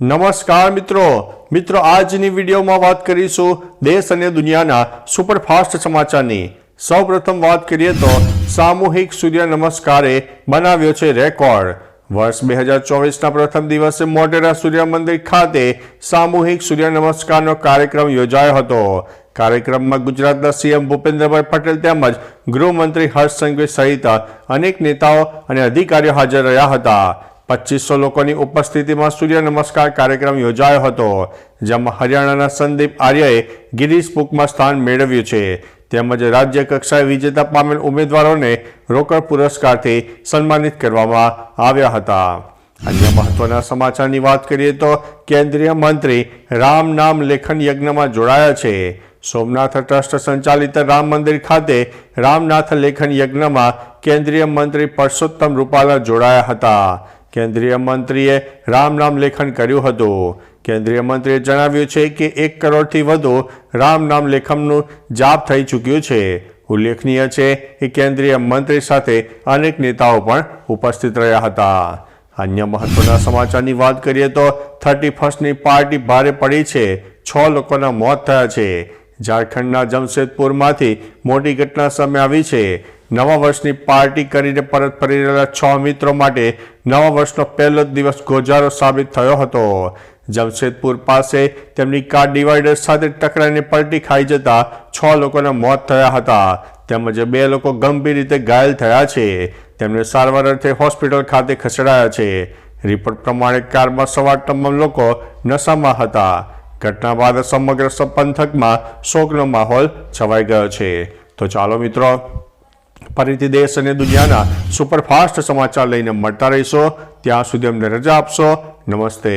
નમસ્કાર મિત્રો આજની વિડીયોમાં વાત કરીશું દેશ અને દુનિયાના સુપરફાસ્ટ સમાચારની। સૌપ્રથમ વાત કરીએ તો સામૂહિક સૂર્ય નમસ્કારે બનાવ્યો છે રેકોર્ડ। વર્ષ 2024ના પ્રથમ દિવસે મોટેરા સૂર્ય મંદિર ખાતે સામૂહિક સૂર્ય નમસ્કારનો કાર્યક્રમ યોજાયો હતો। કાર્યક્રમમાં ગુજરાતના સીએમ ભૂપેન્દ્રભાઈ પટેલ તેમજ ગૃહમંત્રી હર્ષ સંઘવી સહિત અનેક નેતાઓ અને અધિકારીઓ હાજર રહ્યા હતા। 2500 લોકોની ઉપસ્થિતિમાં સૂર્ય નમસ્કાર કાર્યક્રમ યોજાયો હતો, જેમાં હરિયાણાના સંદીપ આર્યએ ગિનિસ બુકમાં સ્થાન મેળવ્યું છે, તેમજ રાજ્ય કક્ષાએ વિજેતા પામેલ ઉમેદવારોને રોકડ પુરસ્કારથી સન્માનિત કરવામાં આવ્યા હતા। અન્ય મહત્વના સમાચારની વાત કરીએ તો કેન્દ્રીય મંત્રી રામ નામ લેખન યજ્ઞમાં જોડાયા છે। સોમનાથ ટ્રસ્ટ સંચાલિત રામ મંદિર ખાતે રામનાથ લેખન યજ્ઞમાં કેન્દ્રીય મંત્રી પરસોત્તમ રૂપાલા જોડાયા હતા। કેન્દ્રીય મંત્રીએ રામ નામ લેખન કર્યું હતું। કેન્દ્રીય મંત્રીએ જણાવ્યું છે કે 1 કરોડથી વધુ રામ નામ લેખનનું જાપ થઈ ચૂક્યું છે। ઉલ્લેખનીય છે કે કેન્દ્રીય મંત્રી સાથે અનેક નેતાઓ પણ ઉપસ્થિત રહ્યા હતા। અન્ય મહત્વના સમાચારની વાત કરીએ તો 31ની પાર્ટી ભારે પડી છે, 6 લોકોના મોત થયા છે। ઝારખંડના જમશેદપુરમાંથી મોટી ઘટના સામે આવી છે। નવા વર્ષની પાર્ટી કરીને પરત ફરી રહેલા 6 મિત્રો માટે નવા વર્ષનો પહેલો દિવસ ગોજારો સાબિત થયો હતો। જમશેદપુર પાસે તેમની કાર ડિવાઈડર સાથે ટકરાઈને પલટી ખાઈ જતા 6 લોકોના મોત થયા હતા, તેમજ 2 લોકો ગંભીર રીતે ઘાયલ થયા છે। તેમને સારવાર અર્થે હોસ્પિટલ ખાતે ખસેડાયા છે। રિપોર્ટ પ્રમાણે કારમાં સવાર તમામ લોકો નશામાં હતા। ઘટના બાદ સમગ્ર પંથકમાં શોકનો માહોલ છવાઈ ગયો છે। તો ચાલો મિત્રો, ફરીથી દેશ અને દુનિયાના સુપરફાસ્ટ સમાચાર લઈને મળતા રહીશો। ત્યાં સુધી અમને રજા આપશો। નમસ્તે।